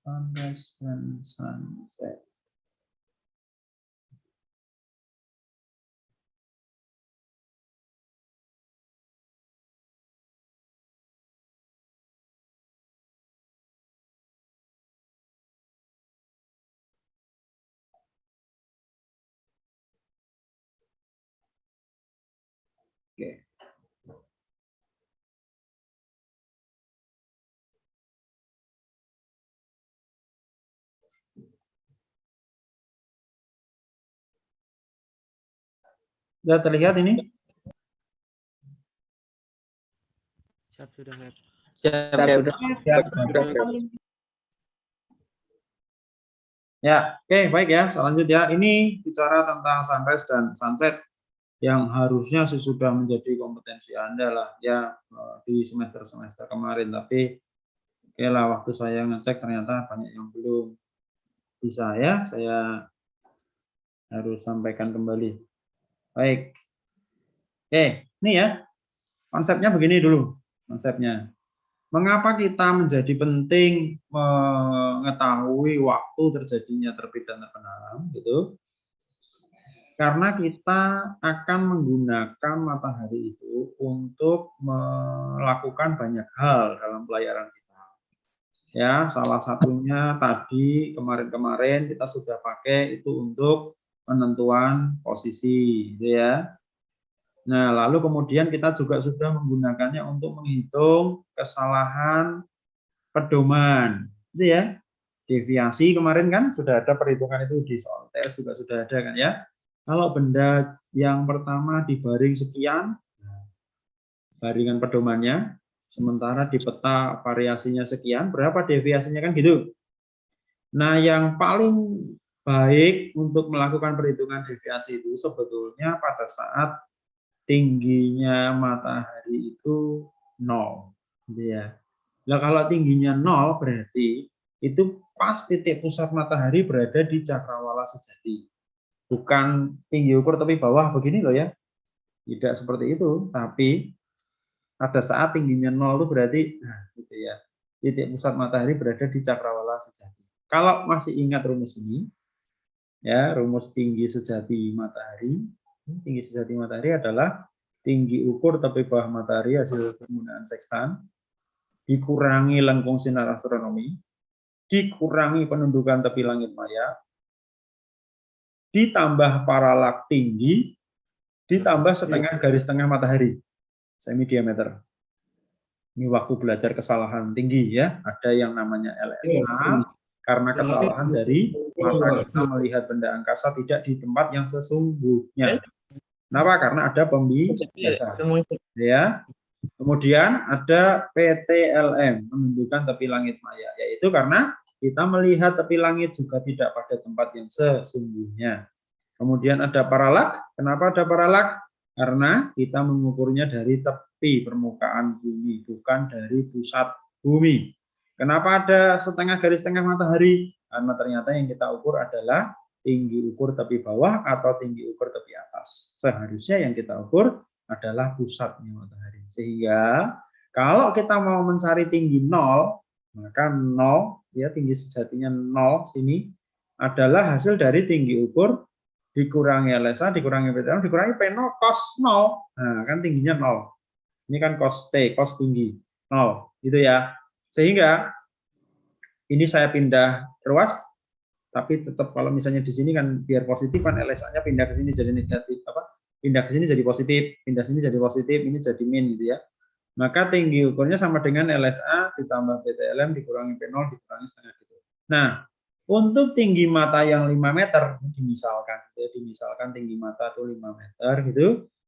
sunrise dan sunset. Oke. Sudah terlihat ini? Siap sudah, Hep. Ya, oke, baik ya. Selanjutnya ini bicara tentang sunrise dan sunset yang harusnya sudah menjadi kompetensi Anda lah ya di semester-semester kemarin. Tapi oke lah, waktu saya ngecek ternyata banyak yang belum bisa ya. Saya harus sampaikan kembali. Baik. Oke, ini ya. Konsepnya begini dulu. Konsepnya. Mengapa kita menjadi penting mengetahui waktu terjadinya terbit dan terbenam gitu? Karena kita akan menggunakan matahari itu untuk melakukan banyak hal dalam pelayaran kita. Ya, salah satunya tadi kemarin-kemarin kita sudah pakai itu untuk penentuan posisi, gitu ya. Nah, lalu kemudian kita juga sudah menggunakannya untuk menghitung kesalahan pedoman, gitu ya. Deviasi kemarin kan sudah ada perhitungan itu di soal tes juga sudah ada kan ya. Kalau benda yang pertama dibaring sekian, baringan pedomannya, sementara di peta variasinya sekian, berapa deviasinya kan gitu. Nah, yang paling baik untuk melakukan perhitungan deviasi itu sebetulnya pada saat tingginya matahari itu 0, gitu ya. Nah, kalau tingginya 0 berarti itu pas titik pusat matahari berada di cakrawala sejati. Bukan tinggi ukur tapi bawah begini loh ya. Tidak seperti itu, tapi pada saat tingginya 0 itu berarti nah gitu ya. Titik pusat matahari berada di cakrawala sejati. Kalau masih ingat rumus ini ya, rumus tinggi sejati matahari. Tinggi sejati matahari adalah tinggi ukur tepi bawah matahari hasil penggunaan sekstan dikurangi lengkung sinar astronomi, dikurangi penundukan tepi langit maya, ditambah paralak tinggi, ditambah setengah garis tengah matahari, semi diameter. Ini waktu belajar kesalahan tinggi ya, ada yang namanya LSA, karena kesalahan dari mata kita melihat benda angkasa tidak di tempat yang sesungguhnya. Kenapa? Karena ada pembiasa. Ya. Kemudian ada PTLM, menunjukkan tepi langit maya, yaitu karena kita melihat tepi langit juga tidak pada tempat yang sesungguhnya. Kemudian ada paralak. Kenapa ada paralak? Karena kita mengukurnya dari tepi permukaan bumi, bukan dari pusat bumi. Kenapa ada setengah garis tengah matahari? Karena ternyata yang kita ukur adalah tinggi ukur tepi bawah atau tinggi ukur tepi atas. Seharusnya yang kita ukur adalah pusatnya matahari. Sehingga kalau kita mau mencari tinggi 0, maka 0 ya, tinggi sejatinya 0 sini adalah hasil dari tinggi ukur dikurangi LSA, dikurangi PTM, dikurangi P0 cos 0. Nah, kan tingginya 0. Ini kan cos T, cos tinggi 0, gitu ya. Sehingga ini saya pindah ruas, tapi tetap kalau misalnya di sini kan biar positif kan LSA-nya pindah ke sini jadi negatif, apa? Pindah ke sini jadi positif, pindah sini jadi positif, ini jadi min gitu ya. Maka tinggi ukurnya sama dengan LSA ditambah PTLM dikurangi P0 dikurangi setengah gitu. Nah, untuk tinggi mata yang 5 meter dimisalkan, ya, dimisalkan tinggi mata itu 5 meter gitu,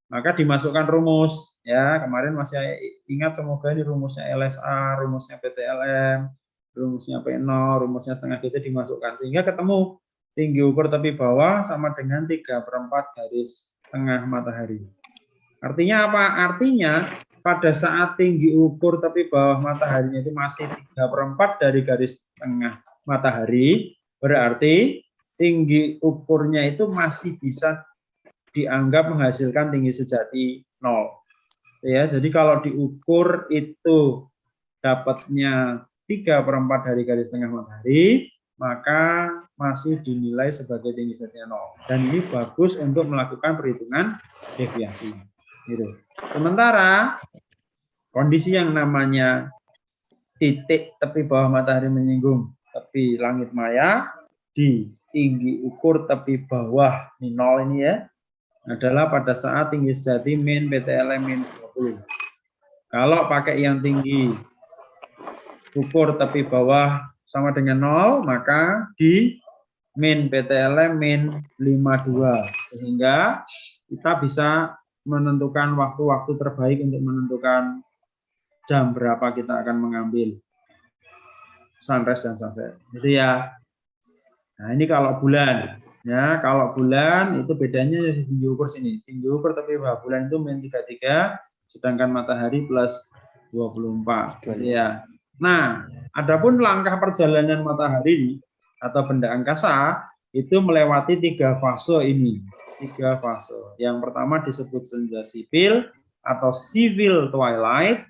maka dimasukkan rumus ya. Kemarin masih ingat semoga ini rumusnya LSA, rumusnya PTLM, rumusnya P0, rumusnya setengah gitu dimasukkan sehingga ketemu tinggi ukur tepi bawah sama dengan 3/4 garis tengah matahari. Artinya apa? Artinya pada saat tinggi ukur tepi bawah mataharinya itu masih 3/4 dari garis tengah matahari, berarti tinggi ukurnya itu masih bisa dianggap menghasilkan tinggi sejati 0. Ya, jadi kalau diukur itu dapatnya 3/4 dari garis tengah matahari, maka masih dinilai sebagai tinggi setnya 0. Dan ini bagus untuk melakukan perhitungan deviasi. Gitu. Sementara kondisi yang namanya titik tepi bawah matahari menyinggung tepi langit maya di tinggi ukur tepi bawah ini 0 ini ya, adalah pada saat tinggi sejati min PTLM min 20. Kalau pakai yang tinggi ukur tepi bawah sama dengan 0, maka di min PTLM min 52. Sehingga kita bisa menentukan waktu-waktu terbaik untuk menentukan jam berapa kita akan mengambil sunrise dan sunset. Itu ya. Nah, ini kalau bulan. Ya, kalau bulan itu bedanya tinggi ukur sini. Tinggi ukur tepi bawah bulan itu min 33, sedangkan matahari plus 24. Ya. Nah, adapun langkah perjalanan matahari atau benda angkasa itu melewati 3 fase ini. 3 fase. Yang pertama disebut senja sipil atau civil twilight,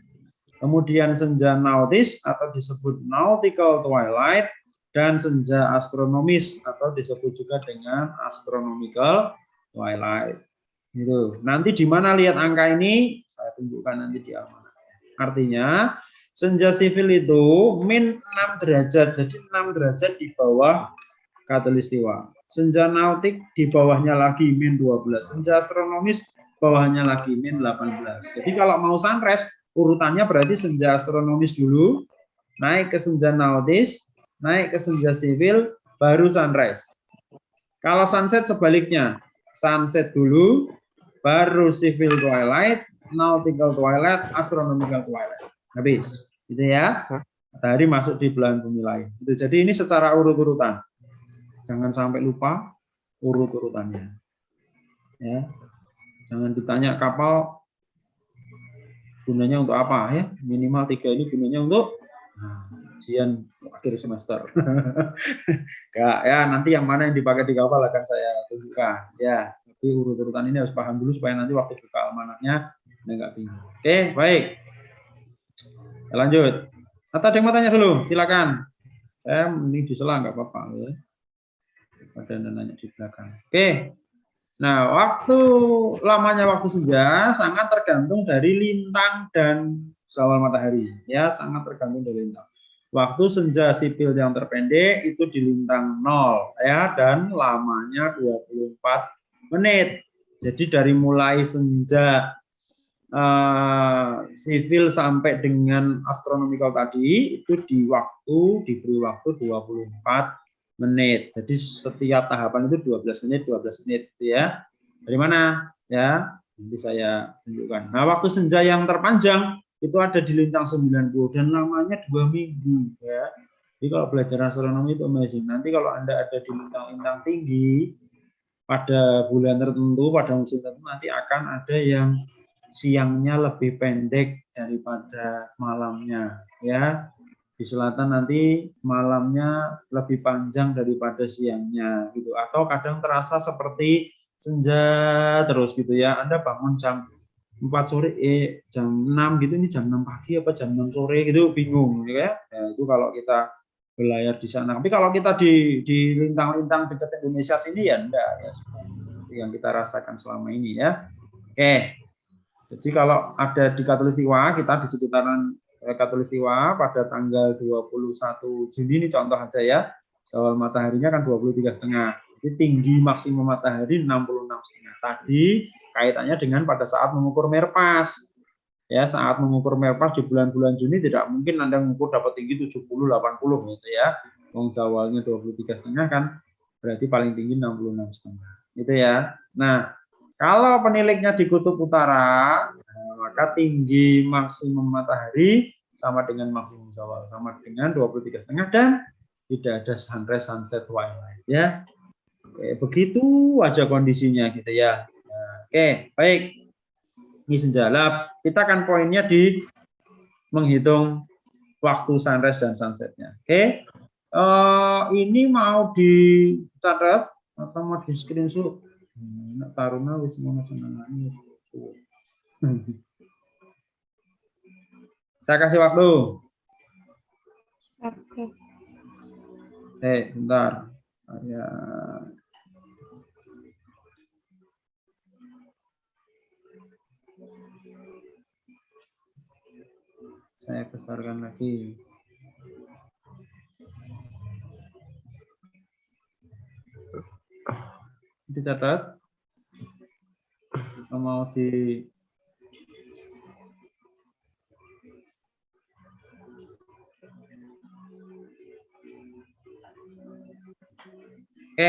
kemudian senja nautis atau disebut nautical twilight, dan senja astronomis atau disebut juga dengan astronomical twilight. Gitu. Nanti di mana lihat angka ini? Saya tunjukkan nanti di almanak. Artinya senja sipil itu min 6 derajat, jadi 6 derajat di bawah khatulistiwa. Senja nautik di bawahnya lagi min 12. Senja astronomis bawahnya lagi min 18. Jadi kalau mau sunrise, urutannya berarti senja astronomis dulu, naik ke senja nautis, naik ke senja sipil, baru sunrise. Kalau sunset sebaliknya, sunset dulu, baru civil twilight, nautical twilight, astronomical twilight. Habis, gitu ya. Matahari masuk di belahan bumi lain. Jadi ini secara urut-urutan. Jangan sampai lupa urut-urutannya. Ya. Jangan ditanya kapal gunanya untuk apa ya? Minimal 3 ini gunanya untuk ujian akhir semester. Enggak ya, nanti yang mana yang dipakai di kapal akan saya tunjukkan. Ya, tapi urut-urutan ini harus paham dulu supaya nanti waktu buka almanaknya enggak bingung. Oke, baik. Kita lanjut. Atau ada yang mau tanya dulu? Silakan. Ini disela enggak apa-apa ya. Ada yang nanya di belakang. Oke. Nah, lamanya waktu senja sangat tergantung dari lintang dan zawal matahari. Ya, sangat tergantung dari lintang. Waktu senja sipil yang terpendek itu di lintang 0 ya, dan lamanya 24 menit. Jadi dari mulai senja sipil sampai dengan astronomical tadi itu diberi waktu 24 menit. Jadi setiap tahapan itu 12 menit gitu ya. Dari mana? Ya, nanti saya tunjukkan. Nah, waktu senja yang terpanjang itu ada di lintang 90 dan lamanya 2 minggu ya. Jadi kalau belajar astronomi itu amazing. Nanti kalau Anda ada di lintang-lintang tinggi pada bulan tertentu, pada musim tertentu, nanti akan ada yang siangnya lebih pendek daripada malamnya ya. Di selatan nanti malamnya lebih panjang daripada siangnya gitu, atau kadang terasa seperti senja terus gitu ya. Anda bangun jam 4 sore jam 6 gitu, ini jam 6 pagi apa jam 6 sore gitu, bingung ya. Ya itu kalau kita berlayar di sana. Tapi kalau kita di lintang-lintang dekat Indonesia sini ya enggak ya, seperti yang kita rasakan selama ini ya. Oke. Jadi kalau ada di khatulistiwa, kita di sekitaran khatulistiwa pada tanggal 21 Juni ini contoh aja ya. Zawal mataharinya kan 23,5. Jadi tinggi maksimum matahari 66,5. Tadi kaitannya dengan pada saat mengukur merpas. Ya, saat mengukur merpas di bulan-bulan Juni tidak mungkin Anda mengukur dapat tinggi 70 80 gitu ya. Wong zawalnya 23,5 kan berarti paling tinggi 66,5. Gitu ya. Nah, kalau peniliknya di kutub utara, maka tinggi maksimum matahari sama dengan maksimum zawal, sama dengan 23,5 dan tidak ada sunrise, sunset, twilight ya. Oke, begitu aja kondisinya gitu ya. Nah, oke, baik. Ini senjala. Kita kan poinnya di menghitung waktu sunrise dan sunsetnya. Oke. Ini mau dicatat atau mau di screenshot? Taruna wis ngono senengane. Saya kasih waktu. Bentar. Saya besarkan lagi. Dicatat. Kita mau di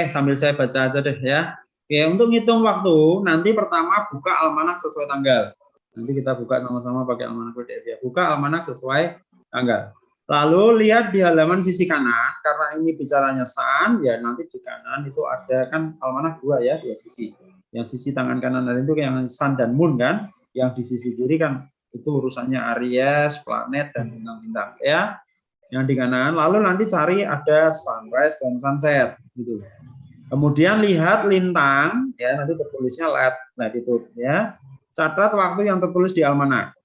sambil saya baca aja deh ya. Oke, untuk ngitung waktu, nanti pertama buka almanak sesuai tanggal. Nanti kita buka sama-sama pakai almanak PDF ya. Buka almanak sesuai tanggal. Lalu lihat di halaman sisi kanan, karena ini bicaranya sun, ya nanti di kanan itu ada kan almanak dua sisi. Yang sisi tangan kanan itu yang sun dan moon kan, yang di sisi kiri kan itu urusannya Aries, planet dan bintang-bintang ya. Yang di kanan, lalu nanti cari ada sunrise dan sunset gitu. Kemudian lihat lintang ya, nanti tertulisnya latitude ya. Catat waktu yang tertulis di almanak.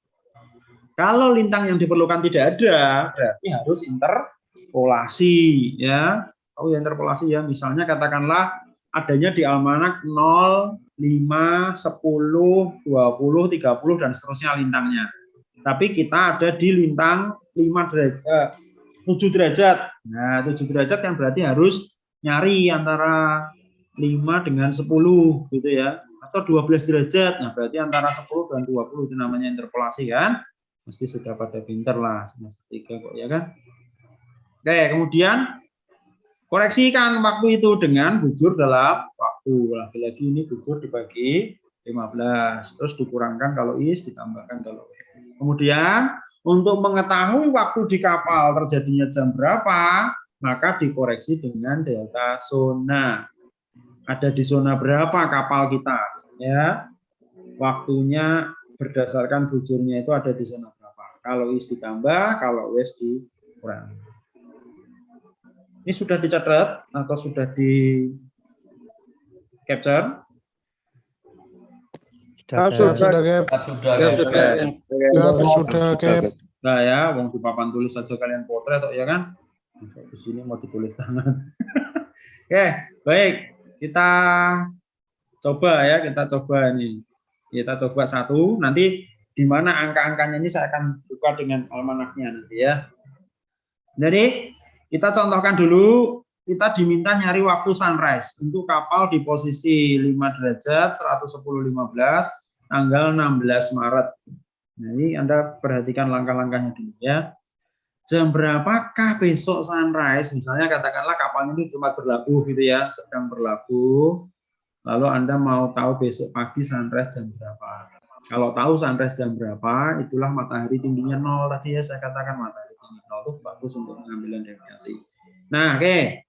Kalau lintang yang diperlukan tidak ada, berarti harus interpolasi ya. Oh ya, interpolasi ya, misalnya katakanlah adanya di almanak 0, 5, 10, 20, 30 dan seterusnya lintangnya. Tapi kita ada di lintang 5 derajat, 7 derajat. Nah, 7 derajat kan berarti harus nyari antara 5 dengan 10 gitu ya. Atau 12 derajat. Nah, berarti antara 10 dan 20 itu namanya interpolasi kan. Mesti sudah pada pinter lah, semester 3 kok ya kan. Oke, kemudian koreksikan waktu itu dengan bujur dalam waktu. Lagi-lagi ini bujur dibagi 15, terus dikurangkan kalau is, ditambahkan kalau w. Kemudian untuk mengetahui waktu di kapal terjadinya jam berapa, maka dikoreksi dengan delta zona. Ada di zona berapa kapal kita ya. Waktunya berdasarkan bujurnya itu ada di zona berapa. Kalau is ditambah, kalau wes dikurangi. Ini sudah dicatat atau sudah di capture? Sudah. Nah ya, wong di papan tulis saja kalian potret ya kan? Di sini mau ditulis tangan. Oke, baik. Kita coba ya, kita coba ini. Kita coba satu, nanti di mana angka-angkanya ini saya akan buka dengan almanaknya nanti ya. Jadi kita contohkan dulu, kita diminta nyari waktu sunrise untuk kapal di posisi 5 derajat 110.15 tanggal 16 Maret. Nah, ini Anda perhatikan langkah-langkahnya dulu ya. Jam berapakah besok sunrise? Misalnya katakanlah kapal ini cuma berlabuh gitu ya, sedang berlabuh. Lalu Anda mau tahu besok pagi sunrise jam berapa. Kalau tahu sunrise jam berapa, itulah matahari tingginya 0 tadi ya, saya katakan matahari tinggi 0 itu bagus untuk pengambilan deviasi. Nah, oke.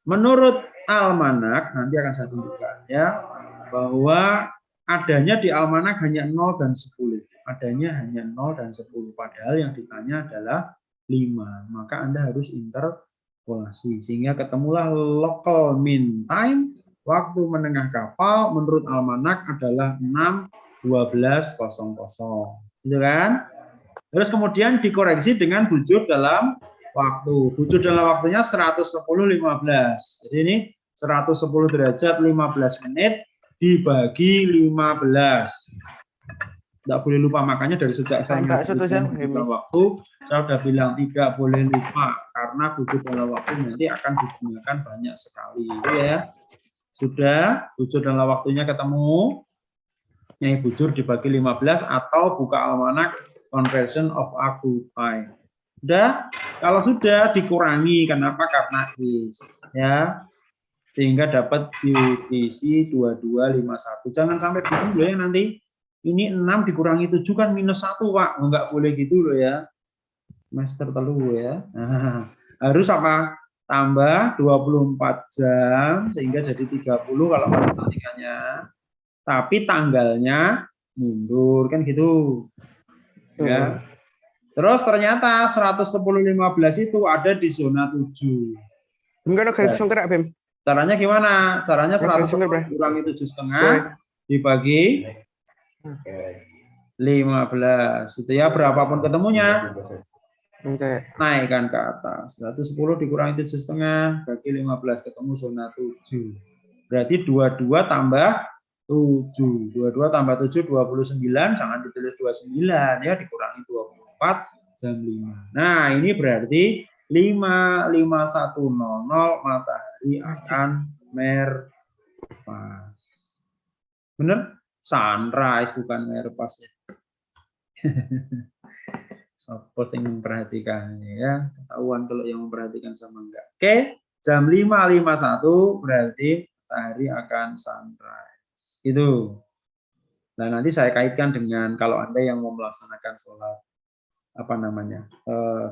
Menurut almanak, nanti akan saya tunjukkan ya, bahwa adanya di almanak hanya 0 dan 10. Adanya hanya 0 dan 10. Padahal yang ditanya adalah 5. Maka Anda harus interpolasi. Sehingga ketemulah local mean time. Waktu menengah kapal menurut almanak adalah 6.12.00. Gitu kan? Terus kemudian dikoreksi dengan bujur dalam waktu. Bujur dalam waktunya 110.15. Jadi ini 110 derajat 15 menit dibagi 15. Tidak boleh lupa, makanya dari sejak saya dalam waktu, saya sudah bilang tidak boleh lupa karena bujur dalam waktu nanti akan digunakan banyak sekali, ya. Sudah, bujur dalam waktunya ketemu, yang bujur dibagi 15 atau buka almanak conversion of waktu time. Sudah, kalau sudah dikurangi, kenapa? Karena is, ya, sehingga dapat UTC 2251. Jangan sampai bingung loh ya nanti. Ini 6 dikurangi 7 kan minus 1, Pak. Enggak boleh gitu loh ya. Master telu ya. Nah, harus apa? Tambah 24 jam sehingga jadi 30 kalau matematikannya. Tapi tanggalnya mundur kan gitu. Ya. Terus ternyata 110.15 itu ada di zona 7. Enggak ada garis gerak, Bim. Caranya gimana? Caranya 110 kurangi 7,5 dibagi 15. Itu ya, berapapun ketemunya. Oke. naikkan ke atas. 110 dikurangi 7,5 bagi 15 ketemu zona 7. Berarti 22 tambah 7. 22 tambah 7 29, jangan ditulis 29 ya, dikurangi 24 jam 5. Nah, ini berarti 5:51:00 matahari akan merpas. Bener? Sunrise bukan merpas ya. Sopo sing memperhatikan ya, ketahuan kalau yang memperhatikan sama enggak. Oke, jam 5:51 berarti matahari akan sunrise. Itu. Nah, nanti saya kaitkan dengan kalau Anda yang mau melaksanakan sholat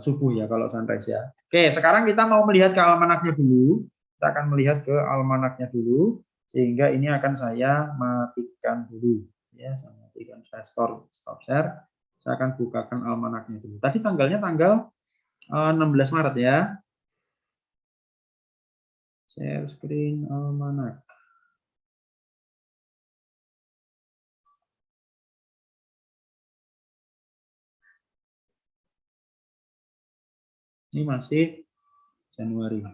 subuh ya kalau sunrise ya. Oke, sekarang kita mau melihat ke almanaknya dulu. Kita akan melihat ke almanaknya dulu sehingga ini akan saya matikan dulu ya, saya matikan, saya stop share. Saya akan bukakan almanaknya dulu. Tadi tanggalnya tanggal 16 Maret ya. Share screen almanak. Ini masih Januari.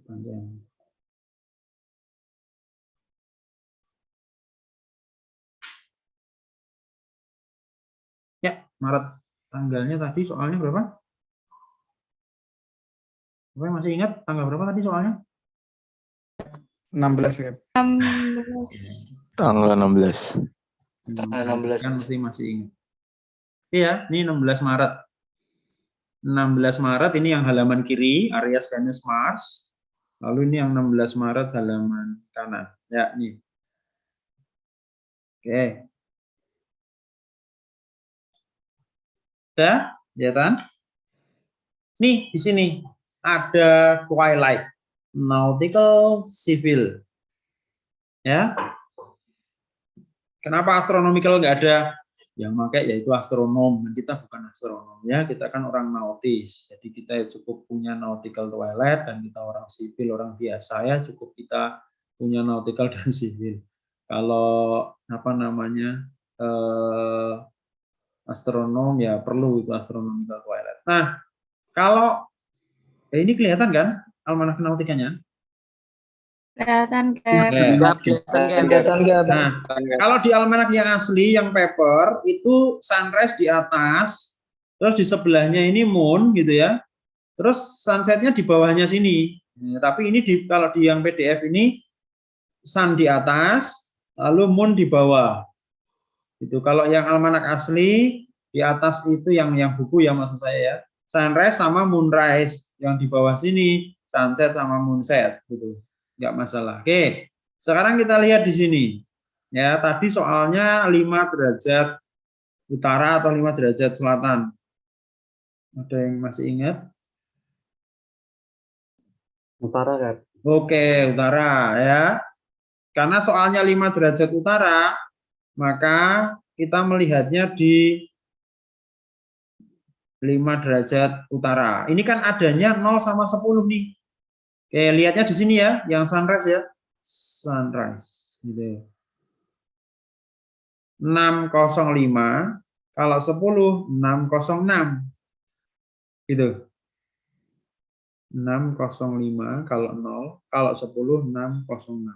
Panjang. Ya, Maret. Tanggalnya tadi soalnya berapa? Saya masih ingat tanggal berapa tadi soalnya? 16 Cap. 16. Tanggal 16. Tanggal 16. Kan masih ingat. Iya, ini 16 Maret. 16 Maret ini yang halaman kiri, Aries, Venus, Mars. Lalu ini yang 16 Maret halaman kanan. Ya, ini. Oke. Udah, kelihatan? Nih, di sini ada twilight, nautical, civil. Ya. Kenapa astronomical nggak ada? Yang pakai yaitu astronom, dan kita bukan astronom ya, kita kan orang nautis. Jadi kita cukup punya nautical twilight, dan kita orang sipil, orang biasa ya, cukup kita punya nautical dan sipil. Kalau astronom ya perlu itu astronomical twilight. Nah, kalau ini kelihatan kan almanak nautikanya? Kelihatan, Cap. Kelihatan, Cap. Nah, kalau di almanak yang asli, yang paper, itu sunrise di atas, terus di sebelahnya ini moon, gitu ya. Terus sunsetnya di bawahnya sini. Nah, tapi ini kalau di yang PDF ini, sun di atas, lalu moon di bawah. Itu kalau yang almanak asli, di atas itu yang buku ya maksud saya ya. Sunrise sama moonrise, yang di bawah sini, sunset sama moonset, gitu. Nggak masalah. Oke, sekarang kita lihat di sini. Ya, tadi soalnya 5 derajat utara atau 5 derajat selatan. Ada yang masih ingat? Utara, Cap. Oke, utara ya. Karena soalnya 5 derajat utara, maka kita melihatnya di 5 derajat utara. Ini kan adanya 0 sama 10 nih. Oke, lihatnya di sini ya, yang sunrise ya. Sunrise gitu. 6:05, kalau 10 6:06. Gitu. 6:05 kalau 0, kalau 10 6:06.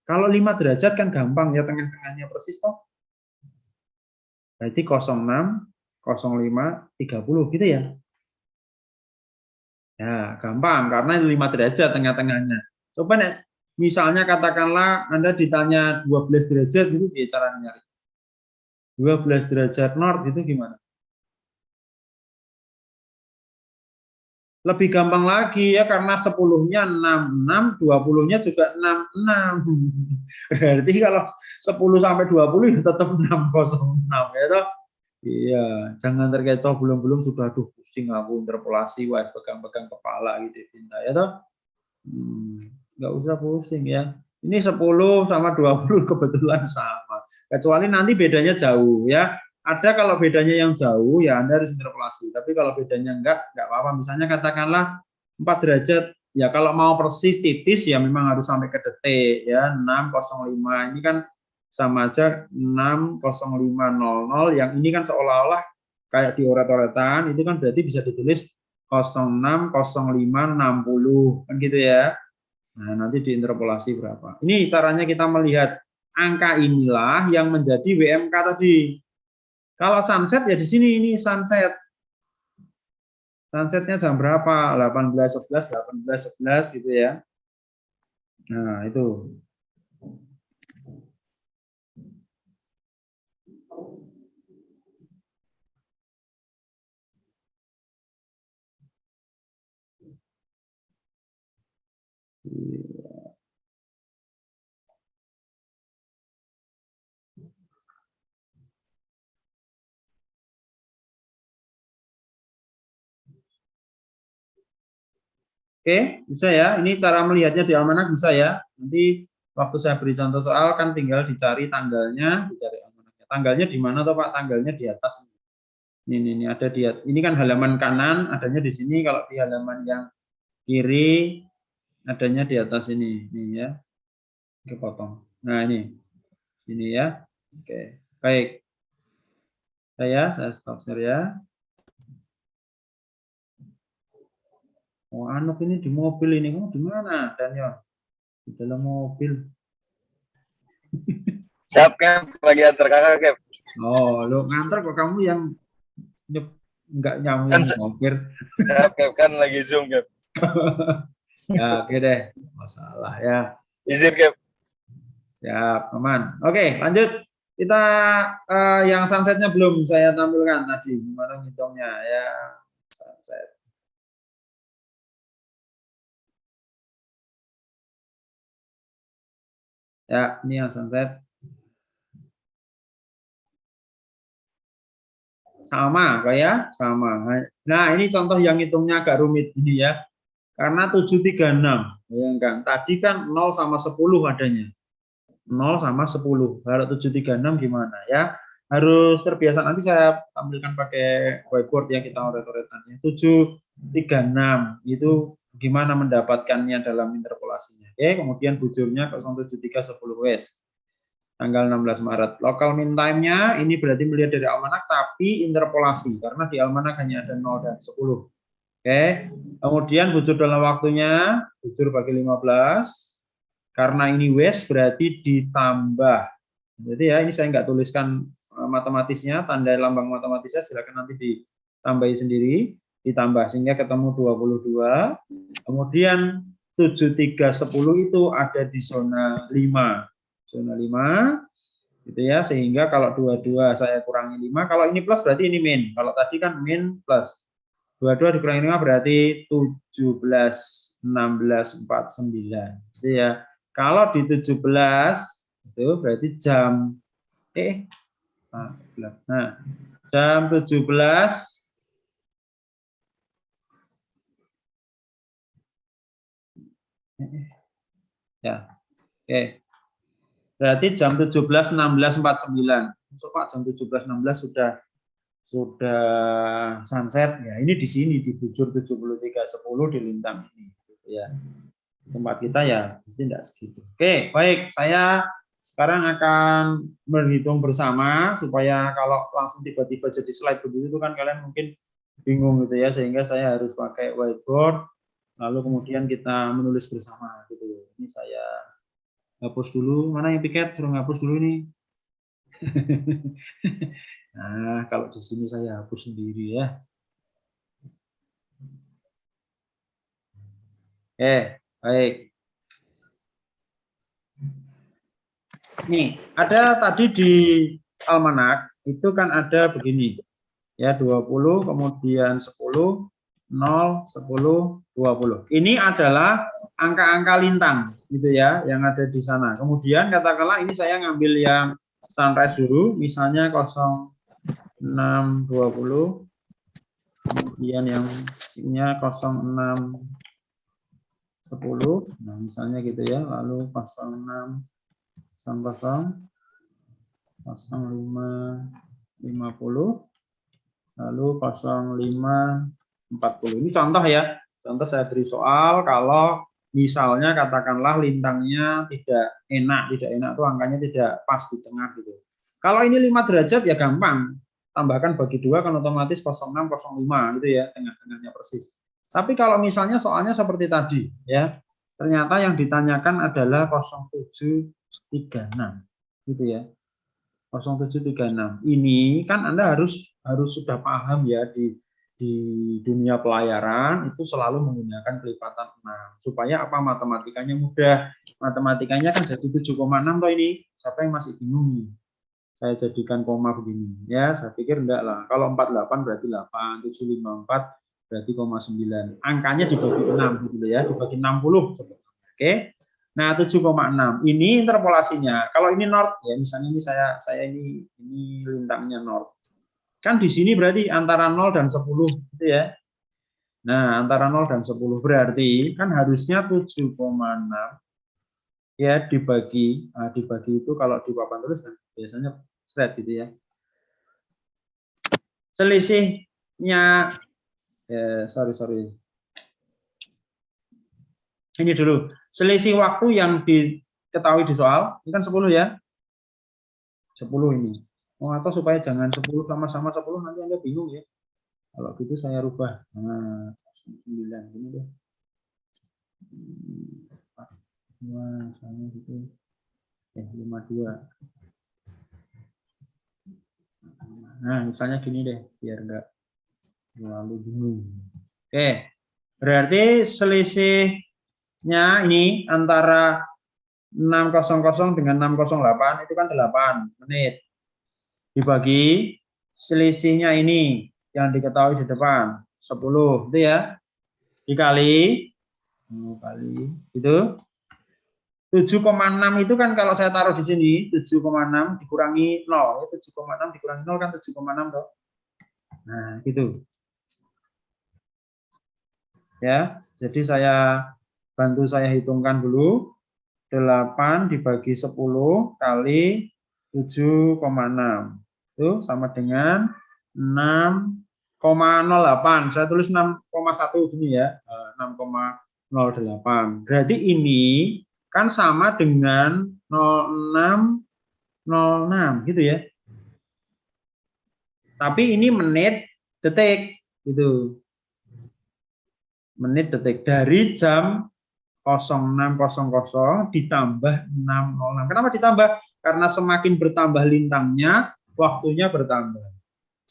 Kalau 5 derajat kan gampang ya, tengah-tengahnya persis toh. Berarti 06, 05, 30 gitu ya. Ya, gampang karena 5 derajat tengah-tengahnya. Coba misalnya katakanlah Anda ditanya 12 derajat gitu, ya cara nyari. 12 derajat north itu gimana? Lebih gampang lagi ya, karena 10-nya 66, 20-nya juga 66. Berarti kalau 10 sampai 20 ya tetap 606 ya toh. Iya, jangan terkecoh belum sudah aduh pusing aku interpolasi, wah pegang-pegang kepala gitu Vinta ya toh. Nggak usah pusing ya. Ini 10 sama 20 kebetulan sama. Kecuali nanti bedanya jauh ya. Ada kalau bedanya yang jauh ya Anda harus interpolasi. Tapi kalau bedanya enggak apa-apa. Misalnya katakanlah 4 derajat, ya kalau mau persis titis ya memang harus sampai ke detik ya. 6:05 ini kan sama aja 6:05:00, yang ini kan seolah-olah kayak di oret-oretan, itu kan berarti bisa ditulis 06, 05, 60, kan gitu ya. Nah, nanti diinterpolasi berapa. Ini caranya kita melihat angka inilah yang menjadi WMK tadi. Kalau sunset ya di sini, ini sunset. Sunsetnya jam berapa? 18.11, 18.11 gitu ya. Nah, itu. Oke, bisa ya. Ini cara melihatnya di almanak bisa ya. Nanti waktu saya beri contoh soal kan tinggal dicari tanggalnya, dicari almanaknya. Tanggalnya di mana toh Pak? Tanggalnya di atas. Ini ada di atas. Ini kan halaman kanan, adanya di sini. Kalau di halaman yang kiri, adanya di atas ini. Ini ya. Oke, potong. Nah ini ya. Oke, baik. Saya stop share ya. Oh, Anuk ini di mobil ini, kamu di mana? Dan ya di dalam mobil. Siap, Cap. Lagi antar kakak, Cap. Oh, lo nganter kok kamu yang nggak nyambung Kan ngopir. Siap, Cap. Kan lagi Zoom, Cap. Ya, oke deh. Masalah ya. Izin, Cap. Siap, aman. Oke, lanjut. Kita yang sunsetnya belum saya tampilkan tadi. Gimana ngitungnya ya? Sunset. Ya, ini yang sunset. Sama, kayak sama. Nah, ini contoh yang hitungnya agak rumit ini ya. Karena 736. Bayangkan, tadi kan 0 sama 10 adanya. 0 sama 10. Kalau 736 gimana ya? Harus terbiasa. Nanti saya tampilkan pakai whiteboard ya, kita oret-oretannya. 736 itu gimana mendapatkannya dalam interpolasinya. Oke, kemudian bujurnya 07310 Wes. Tanggal 16 Maret. Local mean time-nya ini berarti melihat dari almanak tapi interpolasi karena di almanak hanya ada 0 dan 10. Oke. Kemudian bujur dalam waktunya, bujur bagi 15. Karena ini West berarti ditambah. Jadi ya ini saya nggak tuliskan matematisnya, tanda lambang matematisnya silakan nanti ditambahi sendiri, ditambah sehingga ketemu 22. Kemudian 7310 itu ada di zona 5. Zona 5 gitu ya, sehingga kalau 22 saya kurangi 5, kalau ini plus berarti ini min. Kalau tadi kan min plus. 22 dikurangi 5 berarti 17, 16, 49. Jadi ya, kalau di 17 itu berarti jam nah, jam 17 ya. Oke. Berarti jam 17.16.49. Masuk Pak, jam 17.16 sudah sunset ya. Ini di sini di bujur 7310 di lintang ini gitu ya. Tempat kita ya pasti tidak segitu. Oke, baik. Saya sekarang akan menghitung bersama supaya kalau langsung tiba-tiba jadi slide begitu itu kan kalian mungkin bingung gitu ya, sehingga saya harus pakai whiteboard lalu kemudian kita menulis bersama gitu. Ini saya hapus dulu. Mana yang piket? Suruh hapus dulu ini. Nah, kalau di sini saya hapus sendiri ya. Baik. Nih, ada tadi di almanak itu kan ada begini. Ya, 20, kemudian 10, 0, 10, 20. Ini adalah angka-angka lintang gitu ya yang ada di sana. Kemudian katakanlah ini saya ngambil yang sunrise dulu, misalnya 0620, kemudian yang ininya 0610, nah misalnya gitu ya, lalu 0610, 0550, lalu 0540. Ini contoh ya, contoh saya beri soal kalau misalnya katakanlah lintangnya tidak enak itu angkanya tidak pas di tengah gitu. Kalau ini 5 derajat ya gampang. tambahkan bagi 2 kan otomatis 06, 05 gitu ya, tengah-tengahnya persis. Tapi kalau misalnya soalnya seperti tadi ya, ternyata yang ditanyakan adalah 0736 gitu ya. 0736. Ini kan Anda harus sudah paham ya di dunia pelayaran itu selalu menggunakan kelipatan 6 supaya apa, matematikanya mudah. Matematikanya kan jadi 7,6 toh ini. Siapa yang masih bingung nih? Saya jadikan koma begini ya, saya pikir enggak lah. Kalau 48 berarti 8, 754 berarti 0,9. Angkanya dibagi 6 gitu ya, dibagi 60 sebetulnya. Oke. Nah, 7,6 ini interpolasinya. Kalau ini north ya, misalnya ini saya ini lintangnya north. Kan di sini berarti antara 0 dan 10 gitu ya. Nah, antara 0 dan 10 berarti kan harusnya 7,6 ya dibagi itu kalau di papan tulis kan biasanya straight gitu ya. Selisihnya sorry. Ini dulu. Selisih waktu yang diketahui di soal, ini kan 10 ya. 10 ini. Oh, atau supaya jangan 10 sama-sama 10 nanti Anda bingung ya. Kalau gitu saya rubah. Nah, 9 ini deh. Nah, misalnya gitu. 52. Nah, misalnya gini deh, biar enggak terlalu bingung. Oke. Berarti selisihnya ini antara 600 dengan 608 itu kan 8 menit. Dibagi selisihnya ini yang diketahui di depan 10 itu ya. Dikali itu 7,6 itu kan kalau saya taruh di sini 7,6 dikurangi 0 ya, 7,6 dikurangi 0 kan 7,6 toh. Nah, gitu. Ya, jadi bantu saya hitungkan dulu. 8 dibagi 10 kali 7,6 itu sama dengan 6,08. Saya tulis 6,1 gini ya, 6,08. Berarti ini kan sama dengan 0606 gitu ya. Tapi ini menit detik gitu. Menit detik dari jam 06.00 ditambah 6.06. Kenapa ditambah? Karena semakin bertambah lintangnya, waktunya bertambah.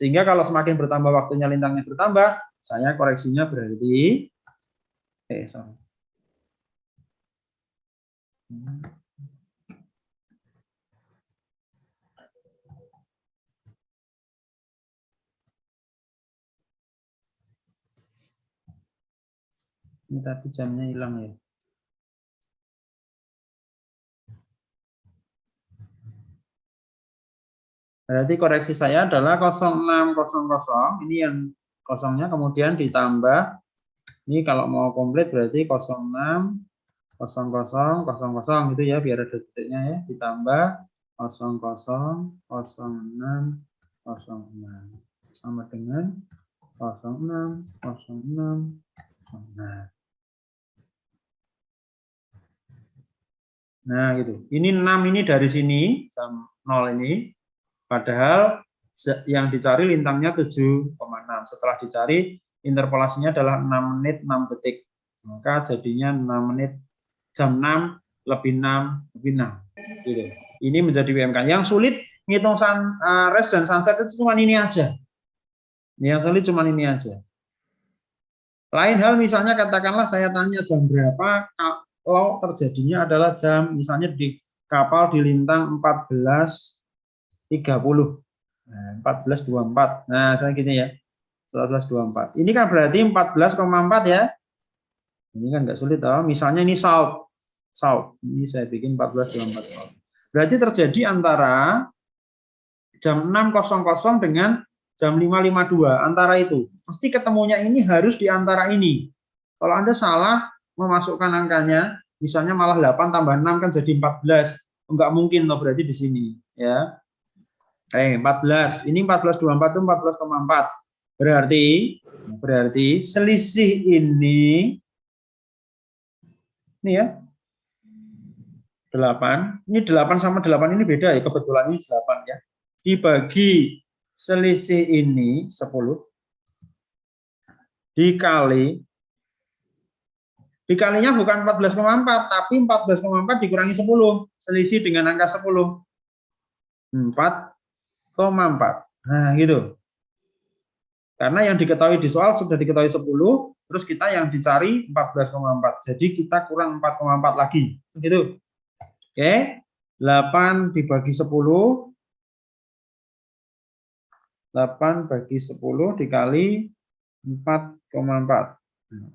Sehingga kalau semakin bertambah waktunya, lintangnya bertambah, saya koreksinya berarti sorry. Ini tadi jamnya hilang ya. Berarti koreksi saya adalah 0600, ini yang kosongnya kemudian ditambah, ini kalau mau komplit berarti 060000 gitu ya, biar ada detiknya ya, ditambah 000606 sama dengan 0606. Nah gitu, ini 6 ini dari sini, 0 ini. Padahal yang dicari lintangnya 7,6. Setelah dicari, interpolasinya adalah 6 menit 6 detik. Maka jadinya 6 menit jam 6 lebih 6 lebih 6. Gitu. Ini menjadi WMK. Yang sulit ngitung rest dan sunset itu cuma ini aja. Yang sulit cuma ini aja. Lain hal misalnya katakanlah saya tanya jam berapa kalau terjadinya adalah jam misalnya di kapal di lintang 14.30. Nah, 14.24. Nah, saya gini ya. 14.24. Ini kan berarti 14,4 ya. Ini kan enggak sulit toh. Misalnya ini south. Ini saya bikin 14.24. Berarti terjadi antara jam 6.00 dengan jam 5.52. Antara itu. Mesti ketemunya ini harus di antara ini. Kalau Anda salah memasukkan angkanya, misalnya malah 8 tambah 6 kan jadi 14. Enggak mungkin toh berarti di sini, ya. 14. Ini 14.24 itu 14,4. Berarti selisih ini ya 8. Ini 8 sama 8 ini beda ya, kebetulan ini 8 ya. Dibagi selisih ini 10 dikalinya bukan 14,4 tapi 14,4 dikurangi 10, selisih dengan angka 10. 4,4. Nah, gitu. Karena yang diketahui di soal sudah diketahui 10, terus kita yang dicari 14,4. Jadi kita kurang 4,4 lagi. Gitu. Oke. 8 dibagi 10. 8 bagi 10 dikali 4,4.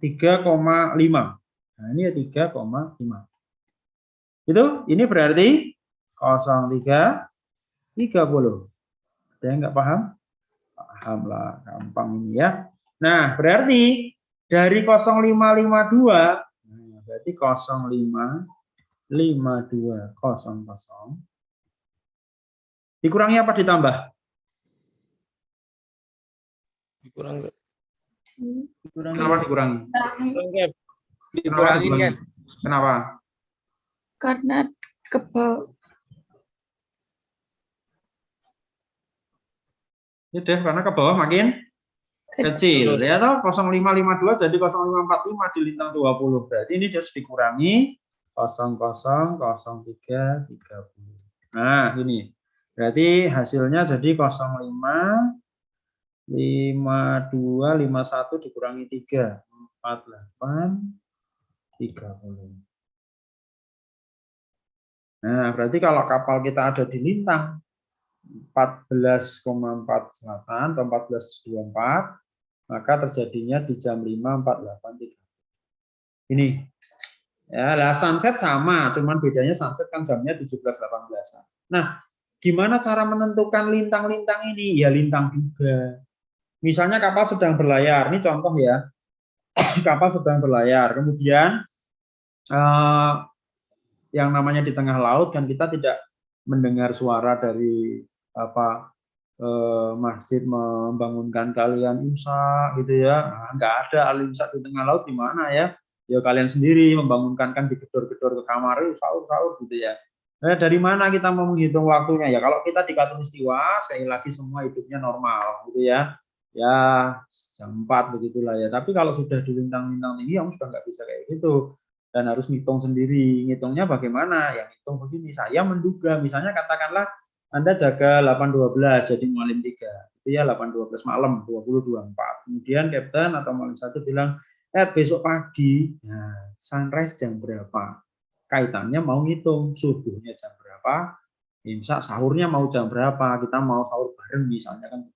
3,5. Nah, ini ya 3,5. Itu, ini berarti 0,3 30. Ada yang nggak paham? Paham lah, gampang ini ya. Nah, berarti dari 0552, berarti 055200 dikurangi apa ditambah? Dikurang. Kenapa dikurangi? Dikurangin kan? Kenapa? Karena ke bawah. Ya deh, karena ke bawah makin kecil. Ya toh, 0552 jadi 0545 di lintang 20. Berarti ini harus dikurangi 000330. Nah, ini. Berarti hasilnya jadi 055251 dikurangi 3, 4830. Nah, berarti kalau kapal kita ada di lintang 14,4 selatan atau 14,24, maka terjadinya di jam 5.48.30. Ini. Ya, lah sunset sama, cuman bedanya sunset kan jamnya 17.18. Nah, gimana cara menentukan lintang-lintang ini? Ya lintang juga. Misalnya kapal sedang berlayar, ini contoh ya. Kapal sedang berlayar, kemudian yang namanya di tengah laut kan kita tidak mendengar suara dari masjid membangunkan kalian imsak gitu ya. Nah, nggak ada al-imsak di tengah laut, di mana ya? Ya kalian sendiri membangunkan kan di gedor-gedor ke kamar, sahur-sahur gitu ya. Nah, dari mana kita mau menghitung waktunya ya? Kalau kita di Khatulistiwa sekali lagi semua hidupnya normal gitu ya. Ya jam 4 begitulah ya. Tapi kalau sudah di lintang-lintang tinggi yang sudah nggak bisa kayak gitu. Dan harus ngitung sendiri. Ngitungnya bagaimana? Ya ngitung begini. Saya menduga misalnya katakanlah Anda jaga 8.12 jadi mualim 3. Itu ya 8.12 malam 20.24. Kemudian kapten atau mualim 1 bilang, besok pagi, nah, sunrise jam berapa? Kaitannya mau ngitung subuhnya jam berapa, imsak sahurnya mau jam berapa, kita mau sahur bareng misalnya kan.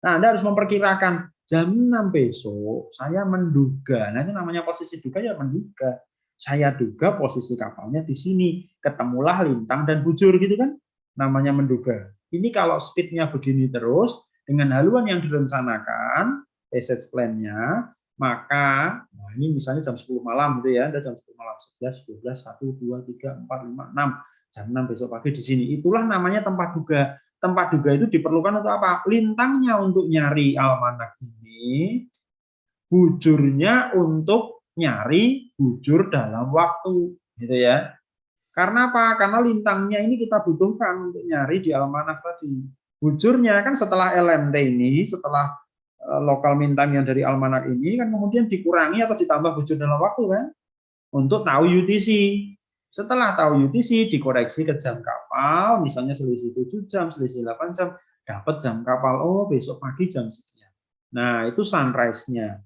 Nah, Anda harus memperkirakan jam 6 besok, saya menduga, nah ini namanya posisi duga ya menduga. Saya duga posisi kapalnya di sini, ketemulah lintang dan bujur gitu kan, namanya menduga. Ini kalau speednya begini terus, dengan haluan yang direncanakan, passage plan-nya, maka, nah ini misalnya jam 10 malam gitu ya, Anda jam 10 malam, 11, 12, 1, 2, 3, 4, 5, 6, jam 6 besok pagi di sini. Itulah namanya tempat duga. Tempat duga itu diperlukan untuk apa? Lintangnya untuk nyari almanak ini, bujurnya untuk nyari bujur dalam waktu, gitu ya. Karena apa? Karena lintangnya ini kita butuhkan untuk nyari di almanak tadi. Bujurnya kan setelah LMT ini, setelah lokal mintang yang dari almanak ini, kan kemudian dikurangi atau ditambah bujur dalam waktu kan, untuk tahu UTC. Setelah tahu UTC, dikoreksi ke jam kapal, misalnya selisih 7 jam, selisih 8 jam, dapat jam kapal, oh besok pagi jam sekian. Nah, itu sunrise-nya.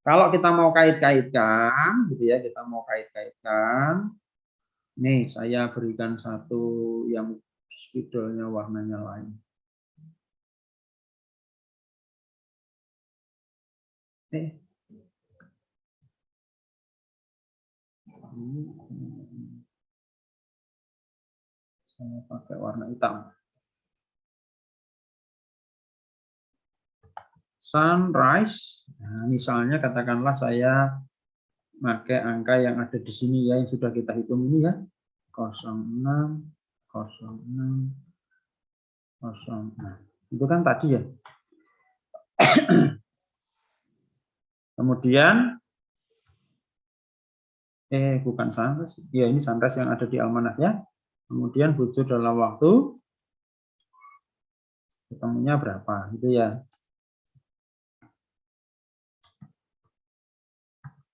Kalau kita mau kait-kaitkan, gitu ya, kita mau kait-kaitkan, nih saya berikan satu yang spidolnya warnanya lain. Saya pakai warna hitam. Sunrise, nah, misalnya katakanlah saya pakai angka yang ada di sini ya, yang sudah kita hitung ini ya, 06, 06, 0. Nah, itu kan tadi ya. Kemudian, bukan sunrise, ya ini sunrise yang ada di almanak ya. Kemudian bujur dalam waktu ketemunya berapa gitu ya.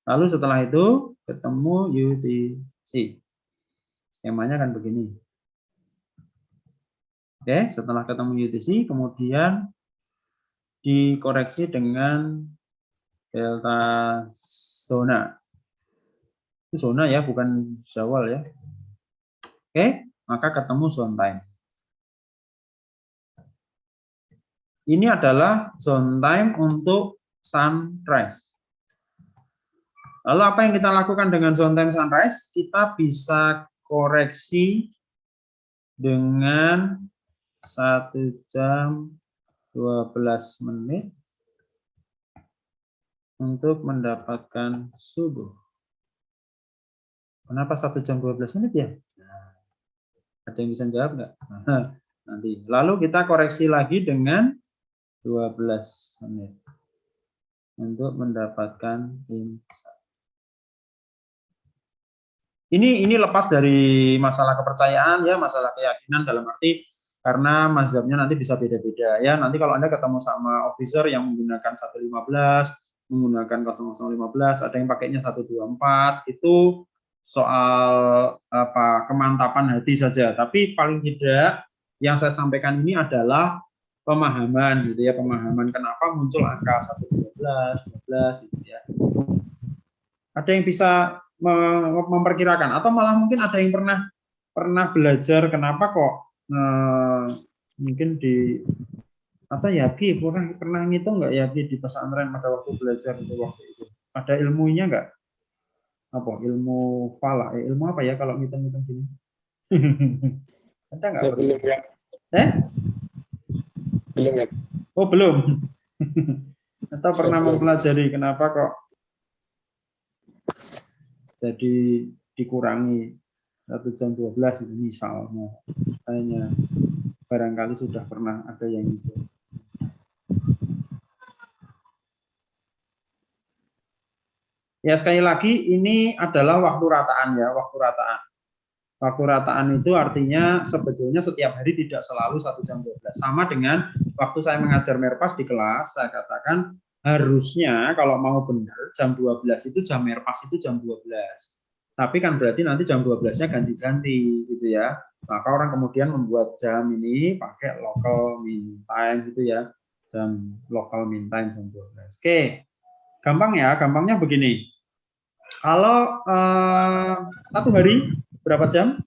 Lalu setelah itu ketemu UTC. Skemanya kan begini. Oke, setelah ketemu UTC kemudian dikoreksi dengan delta zona. Itu zona ya, bukan Zawal ya. Oke, maka ketemu zone time. Ini adalah zone time untuk sunrise. Lalu apa yang kita lakukan dengan zone time sunrise? Kita bisa koreksi dengan 1 jam 12 menit untuk mendapatkan subuh. Kenapa 1 jam 12 menit ya? Nah, ada yang bisa jawab nggak? Nah, nanti. Lalu kita koreksi lagi dengan 12 menit untuk mendapatkan imsak. Ini lepas dari masalah kepercayaan ya, masalah keyakinan dalam arti karena mazhabnya nanti bisa beda-beda ya. Nanti kalau Anda ketemu sama officer yang menggunakan 115, menggunakan 0015, ada yang pakainya 124, itu soal apa kemantapan hati saja. Tapi paling tidak yang saya sampaikan ini adalah pemahaman gitu ya, pemahaman kenapa muncul angka 112, 12 gitu ya. Ada yang bisa memperkirakan atau malah mungkin ada yang pernah belajar kenapa kok mungkin di apa ya Ki pernah ngitung nggak ya Ki di pesantren pada waktu belajar itu waktu itu ada ilmunya nggak apa ilmu falak ilmu apa ya kalau ngitung-ngitung gini ada nggak Belum ya. Belum ya. Oh belum atau pernah mempelajari kenapa kok jadi dikurangi 1 jam 12 itu misalnya saya barangkali sudah pernah ada yang itu. Ya sekali lagi ini adalah waktu rataan ya, waktu rataan. Waktu rataan itu artinya sebetulnya setiap hari tidak selalu 1 jam 12. Sama dengan waktu saya mengajar merpas di kelas, saya katakan harusnya kalau mau benar jam 12 itu jam merpas itu jam 12. Tapi kan berarti nanti jam 12-nya ganti-ganti gitu ya. Maka orang kemudian membuat jam ini pakai local mean time gitu ya. Jam local mean time jam 12. Oke. Gampang ya, gampangnya begini. Kalau 1 hari berapa jam?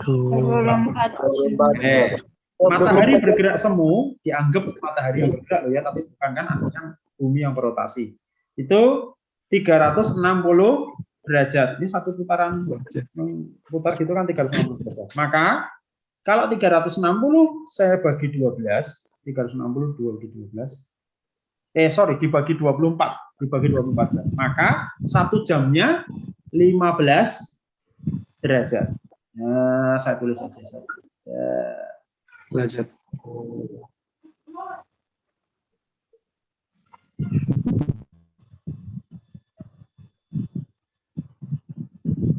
24 jam. Matahari bergerak semu, dianggap matahari yang bergerak loh ya, tapi bukan kan aslinya bumi yang berotasi. Itu 360 derajat. Ini satu putaran putar gitu kan 360 derajat. Maka kalau 360 saya bagi 12, 360 dibagi 12. Dibagi 24, dibagi 24 jam. Maka 1 jamnya 15 derajat. Nah, saya tulis saja. Derajat.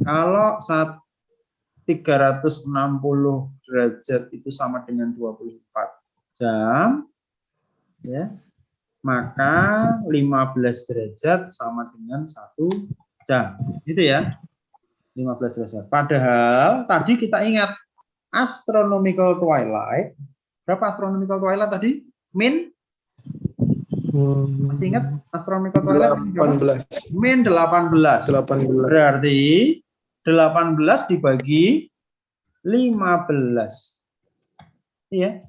Kalau 360 derajat itu sama dengan 24 jam, ya, maka 15 derajat sama dengan 1 jam. Itu ya, 15 derajat. Padahal tadi kita ingat astronomical twilight. Berapa astronomical twilight tadi? Min? Masih ingat astronomical twilight? 18. Min 18. 18. Berarti 18 dibagi 15. Iya.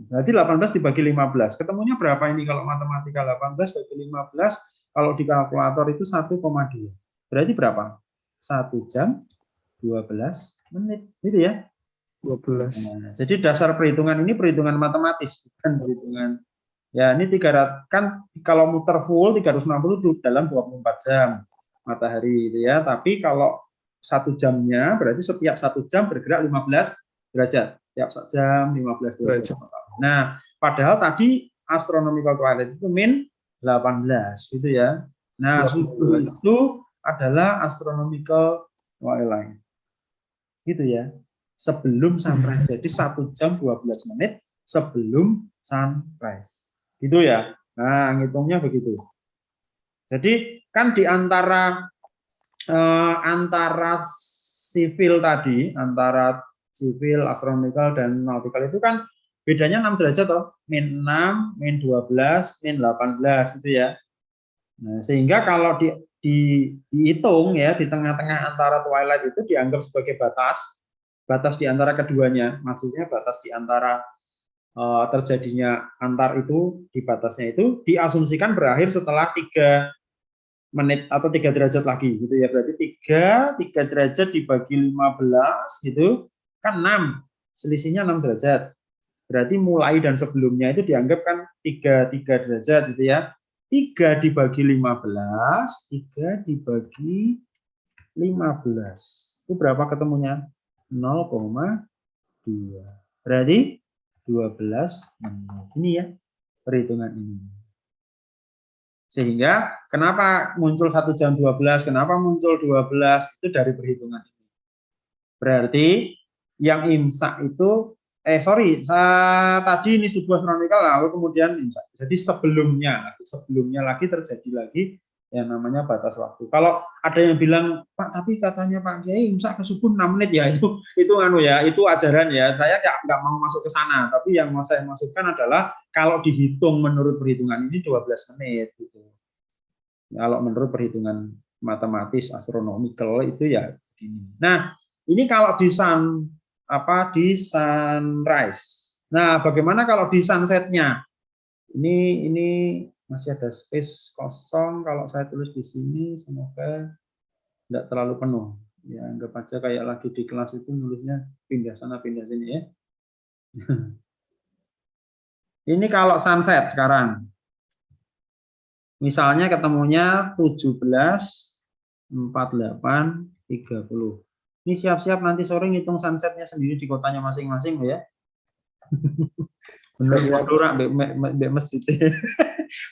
Berarti 18 dibagi 15. Ketemunya berapa ini kalau matematika? 18 bagi 15 kalau di kalkulator itu 1,2. Berarti berapa? 1 jam 12 menit. Gitu ya. 12. Nah, jadi dasar perhitungan ini perhitungan matematis, bukan perhitungan. Ya, ini 300 kan kalau muter full 360 itu dalam 24 jam matahari itu ya. Tapi kalau 1 jamnya berarti setiap 1 jam bergerak 15 derajat. Setiap jam 15 derajat. Nah, padahal tadi astronomical twilight itu min 18 gitu ya. Nah, subuh itu adalah astronomical twilight. Gitu ya. sebelum sunrise. Jadi 1 jam 12 menit sebelum sunrise. Gitu ya. Nah, ngitungnya begitu. Jadi kan di antara sivil tadi, antara sivil, astronomical dan nautical itu kan bedanya 6 derajat toh, min 6, min 12, min 18 gitu ya. Nah, sehingga kalau dihitung ya di tengah-tengah antara twilight itu dianggap sebagai batas di antara keduanya. Maksudnya batas di antara terjadinya antar itu di batasnya itu diasumsikan berakhir setelah 3 menit atau 3 derajat lagi gitu ya. Berarti 3 derajat dibagi 15 gitu kan 6. Selisihnya 6 derajat. Berarti mulai dan sebelumnya itu dianggap kan 3 derajat gitu ya. 3 dibagi 15, 3 dibagi 15. Itu berapa ketemunya? 0,2. Berarti 12 menit. Ini ya perhitungan ini. Sehingga kenapa muncul 1 jam 12, kenapa muncul 12, itu dari perhitungan ini. Berarti yang imsak itu tadi ini subuh astronomikal lalu kemudian imsak. Jadi sebelumnya lagi terjadi lagi yang namanya batas waktu. Kalau ada yang bilang, Pak, tapi katanya Pak Kiai imsak ke subuh 6 menit ya, itu itu ajaran ya. Saya nggak mau masuk ke sana, tapi yang mau saya maksudkan adalah kalau dihitung menurut perhitungan ini 12 menit gitu. Kalau menurut perhitungan matematis astronomikal itu ya begini. Nah, ini kalau di sunrise. Nah, bagaimana kalau di sunsetnya? Ini masih ada space kosong. Kalau saya tulis di sini, semoga tidak terlalu penuh. Ya, anggap aja kayak lagi di kelas itu nulisnya pindah sana pindah sini ya. Ini kalau sunset sekarang. Misalnya ketemunya 17:48:30. Ini siap-siap nanti sore ngitung sunsetnya sendiri di kotanya masing-masing ya. Bener mbak masjid.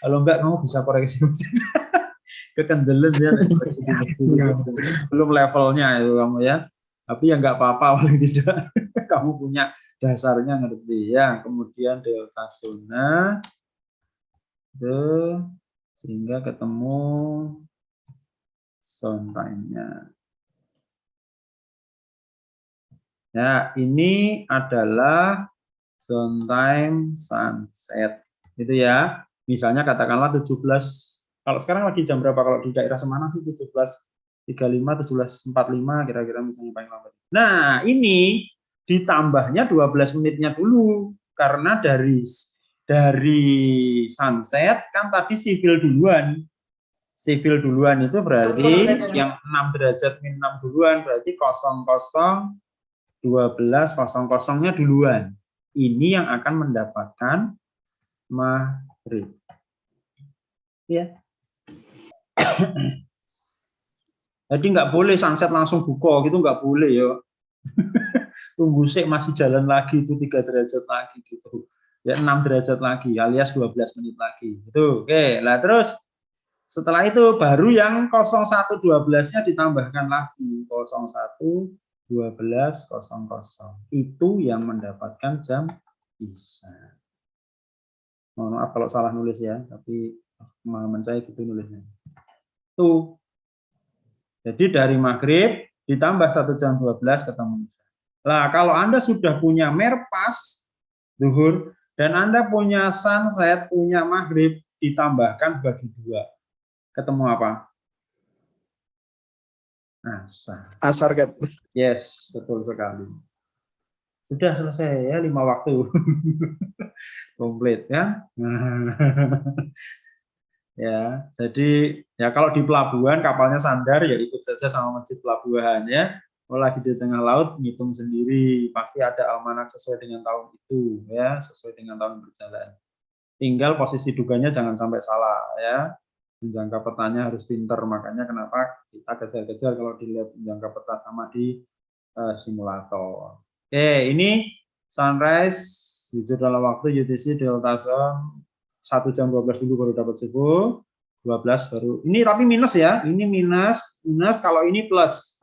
Kalau enggak kamu bisa koreksi masjid. Kekendelen ya koreksi di masjid. Belum levelnya itu kamu ya. Tapi ya enggak apa-apa paling tidak. Kamu punya dasarnya ngerti ya. Kemudian delta zona sehingga ketemu zone time-nya. Ya, ini adalah zone time sunset. Gitu ya. Misalnya katakanlah 17, kalau sekarang lagi jam berapa kalau di daerah Semarang sih 17:35, 17:45 kira-kira misalnya paling lambat. Nah, ini ditambahnya 12 menitnya dulu karena dari sunset kan tadi sivil duluan. Sivil duluan itu berarti yang 6 derajat min 6 duluan berarti 00:12:00-nya duluan. Ini yang akan mendapatkan maghrib. Ya. Jadi nggak boleh sunset langsung buka gitu, nggak boleh ya. Tunggu sih masih jalan lagi itu 3 derajat lagi gitu. Ya 6 derajat lagi alias 12 menit lagi. Gitu. Oke, lah terus setelah itu baru yang 01:12-nya ditambahkan lagi 01:12:00. Itu yang mendapatkan jam isya. Mohon maaf kalau salah nulis ya, tapi pemahaman saya gitu nulisnya. Tuh. Jadi dari maghrib ditambah 1 jam 12 ketemu. Lah kalau Anda sudah punya merpas zuhur dan Anda punya sunset, punya maghrib ditambahkan bagi 2. Ketemu apa? Asar. Asar kan. Yes, betul sekali. Sudah selesai ya 5 waktu. Komplit ya. Ya, jadi ya kalau di pelabuhan kapalnya sandar ya ikut saja sama masjid pelabuhan ya. Kalau lagi di tengah laut ngitung sendiri, pasti ada almanak sesuai dengan tahun itu ya, sesuai dengan tahun berjalan. Tinggal posisi duganya jangan sampai salah ya. Menjangka petanya harus pinter, makanya kenapa kita kejar-kejar kalau dilihat menjangka peta sama di simulator. Oke, ini sunrise jujur dalam waktu UTC delta zone 1 jam 12 dulu baru dapat subuh, 12 baru. Ini tapi minus ya, ini minus, kalau ini plus.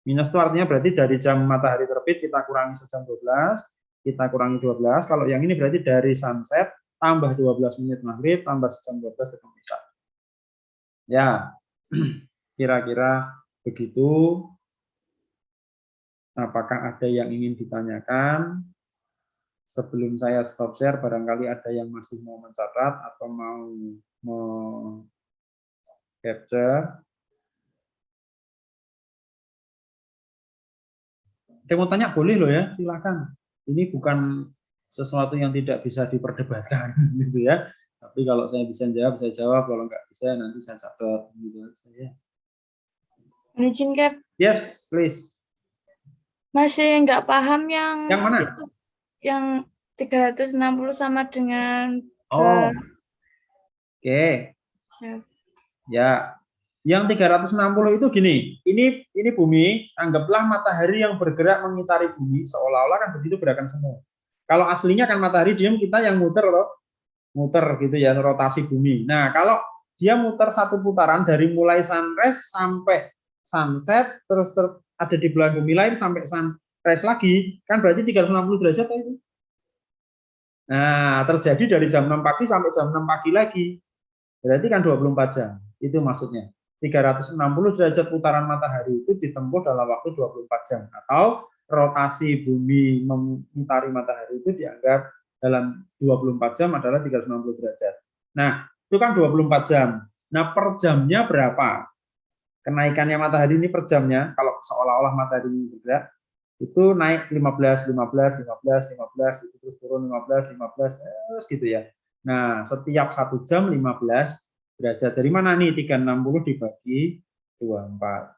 Minus itu artinya berarti dari jam matahari terbit kita kurangi sejam 12, kita kurangi 12. Kalau yang ini berarti dari sunset tambah 12 menit maghrib tambah sejam 12 ketemu isya. Ya, kira-kira begitu. Apakah ada yang ingin ditanyakan? Sebelum saya stop share, barangkali ada yang masih mau mencatat atau mau capture. Saya mau tanya boleh loh ya, silakan. Ini bukan sesuatu yang tidak bisa diperdebatkan gitu ya. Tapi kalau saya bisa jawab, saya jawab. Kalau nggak bisa, nanti saya catat gitu saja. Izin, Cap. Yes, please. Masih nggak paham yang mana? Itu, yang 360 sama dengan Oh, oke. Ya, yang 360 itu gini. Ini bumi, anggaplah matahari yang bergerak mengitari bumi, seolah-olah kan begitu gerakan semua. Kalau aslinya kan matahari diem, kita yang muter loh. Muter gitu ya, rotasi bumi. Nah, kalau dia muter satu putaran dari mulai sunrise sampai sunset, terus ada di belahan bumi lain sampai sunrise lagi, kan berarti 360 derajat itu. Nah, terjadi dari jam 6 pagi sampai jam 6 pagi lagi. Berarti kan 24 jam. Itu maksudnya. 360 derajat putaran matahari itu ditempuh dalam waktu 24 jam. Atau rotasi bumi mengitari matahari itu dianggap dalam 24 jam adalah 360 derajat. Nah, itu kan 24 jam. Nah, per jamnya berapa? Kenaikannya matahari ini per jamnya, kalau seolah-olah matahari ini bergerak, itu naik 15, 15, 15, 15, gitu, terus turun 15, 15, terus gitu ya. Nah, setiap 1 jam 15 derajat. Dari mana nih 360 dibagi 24?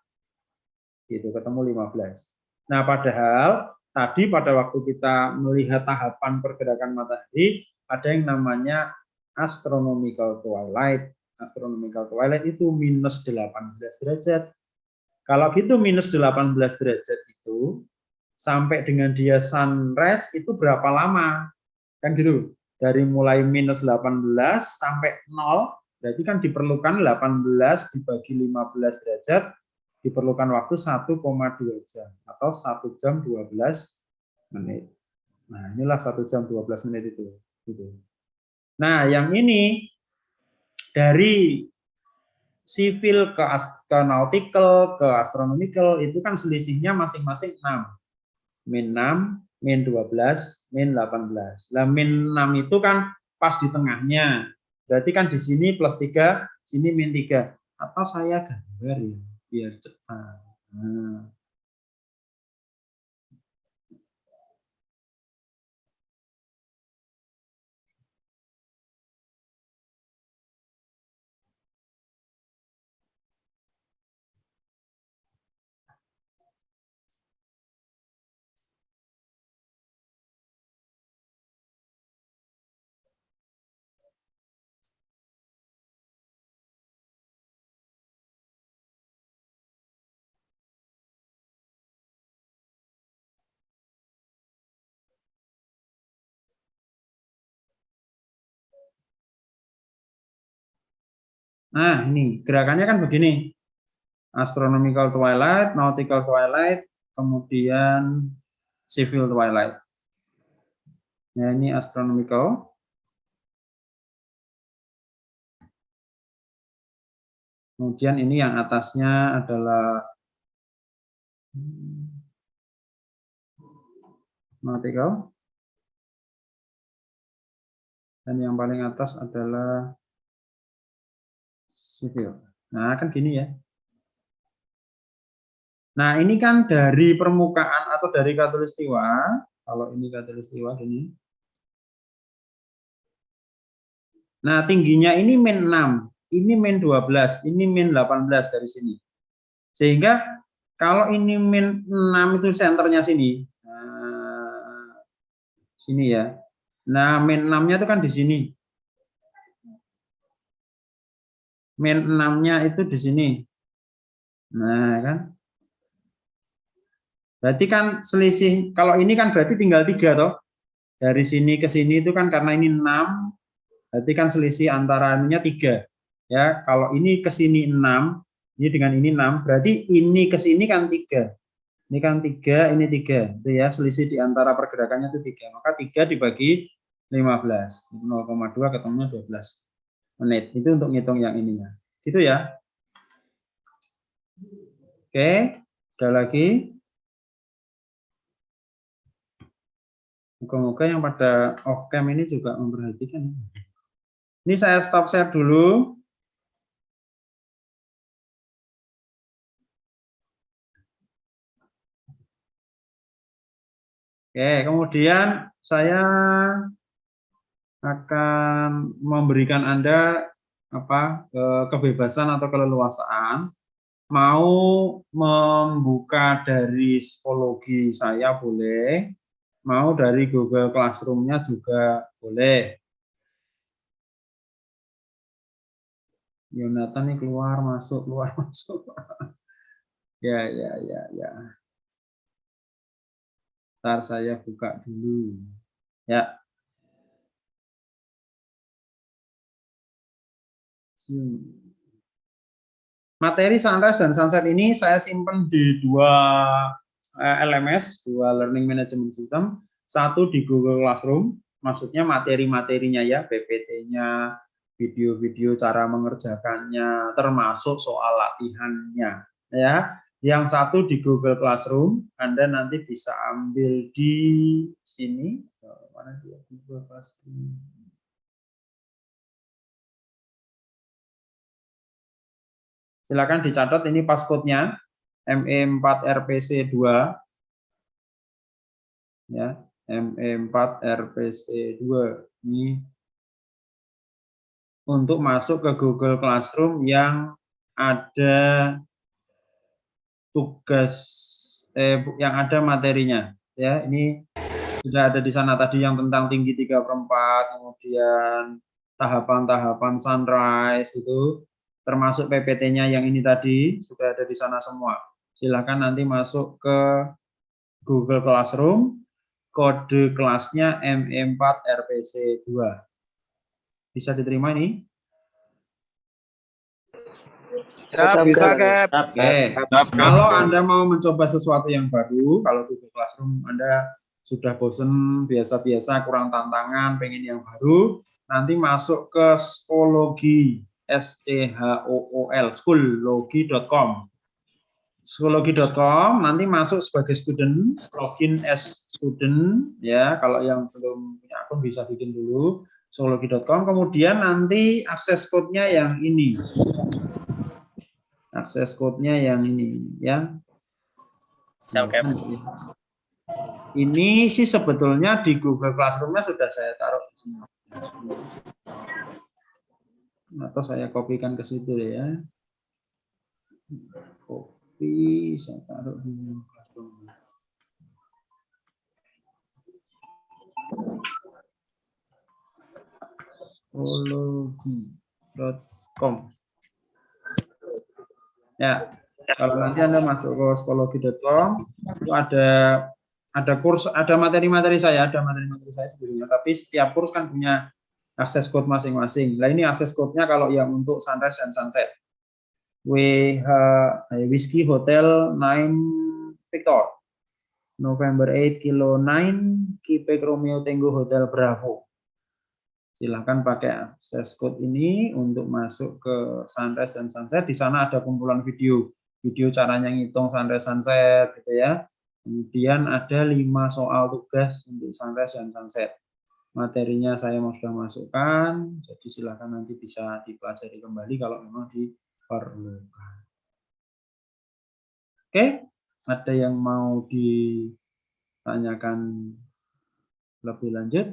Gitu, ketemu 15. Nah, padahal tadi pada waktu kita melihat tahapan pergerakan matahari, ada yang namanya astronomical twilight. Astronomical twilight itu minus 18 derajat. Kalau gitu minus 18 derajat itu, sampai dengan dia sunrise itu berapa lama? Kan gitu. Dari mulai minus 18 sampai 0, berarti kan diperlukan 18 dibagi 15 derajat, diperlukan waktu 1,2 jam atau 1 jam 12 menit. Nah, inilah 1 jam 12 menit itu. Gitu. Nah, yang ini dari sipil ke nautical, ke astronomical, itu kan selisihnya masing-masing 6. Min 6, min 12, min 18. Nah, min 6 itu kan pas di tengahnya. Berarti kan di sini plus 3, sini min 3. Atau saya gambar ya, biar cepat. Nah, ini gerakannya kan begini. Astronomical twilight, nautical twilight, kemudian civil twilight. Nah, ini astronomical. Kemudian ini yang atasnya adalah nautical. Dan yang paling atas adalah civil. Nah, kan gini ya. Nah, ini kan dari permukaan atau dari khatulistiwa. Kalau ini khatulistiwa gini. Nah, tingginya ini min 6, ini min 12, ini min 18 dari sini. Sehingga kalau ini min 6 itu senternya sini. Nah, sini ya. Nah, min 6-nya itu kan di sini. Min 6-nya itu di sini. Nah, kan. Berarti kan selisih, kalau ini kan berarti tinggal 3 toh. Dari sini ke sini itu kan karena ini 6, berarti kan selisih antara ininya 3. Ya, kalau ini ke sini 6, ini dengan ini 6, berarti ini ke sini kan 3. Ini kan 3, ini 3. Itu ya, selisih di antara pergerakannya itu 3. Maka 3 dibagi 15. 0,2 ketemunya 12 menit. Itu untuk ngitung yang ininya. Gitu ya. Oke, ada lagi. Moga-moga yang pada off-cam ini juga memperhatikan. Ini saya stop share dulu. Oke, kemudian saya akan memberikan Anda kebebasan atau keleluasaan mau membuka dari psikologi saya boleh, mau dari Google Classroom-nya juga boleh. Yonatan nih keluar masuk. Ya. Ntar saya buka dulu. Ya. Materi Sunrise dan Sunset ini saya simpan di 2 LMS, 2 Learning Management System, 1 di Google Classroom, maksudnya materi-materinya ya, PPT-nya, video-video cara mengerjakannya, termasuk soal latihannya. Ya, yang 1 di Google Classroom, Anda nanti bisa ambil di sini. Mana dia Google Classroom? Silakan dicatat ini passcode-nya ME4RPC2 ya, ME4RPC2 ini untuk masuk ke Google Classroom yang ada tugas yang ada materinya ya. Ini sudah ada di sana tadi yang tentang tinggi 3/4, kemudian tahapan-tahapan Sunrise itu, termasuk PPT-nya yang ini tadi sudah ada di sana semua. Silakan nanti masuk ke Google Classroom, kode kelasnya ME4RPC2. Bisa diterima ini? Bisa, Kep. Oke. Kalau Anda mau mencoba sesuatu yang baru, kalau Google Classroom Anda sudah bosen, biasa-biasa, kurang tantangan, pengen yang baru, nanti masuk ke Schoology, SCHOOL, schoology.com. Schoology.com, nanti masuk sebagai student, login as student, ya, kalau yang belum punya akun bisa bikin dulu, Schoology.com, kemudian nanti akses code-nya yang ini. Akses code-nya yang ini, ya. Ini sih sebetulnya di Google Classroom-nya sudah saya taruh di sini. Atau saya kopikan ke situ ya. Kopi, saya taruh di Google Classroom. Schoology.com. Ya, kalau nanti Anda masuk ke Schoology.com, itu ada kurs, ada materi-materi saya sebelumnya, tapi setiap kurs kan punya akses code masing-masing. Nah, ini akses code-nya kalau yang untuk Sunrise dan Sunset. Whiskey Hotel 9 Victor. November 8 Kilo 9 Quebec Romeo Tango Hotel Bravo. Silahkan pakai akses code ini untuk masuk ke Sunrise dan Sunset. Di sana ada kumpulan video caranya ngitung Sunrise Sunset gitu ya. Kemudian ada 5 soal tugas untuk Sunrise dan Sunset. Materinya saya sudah masukkan, jadi silahkan nanti bisa dipelajari kembali kalau memang diperlukan. Oke, ada yang mau ditanyakan lebih lanjut?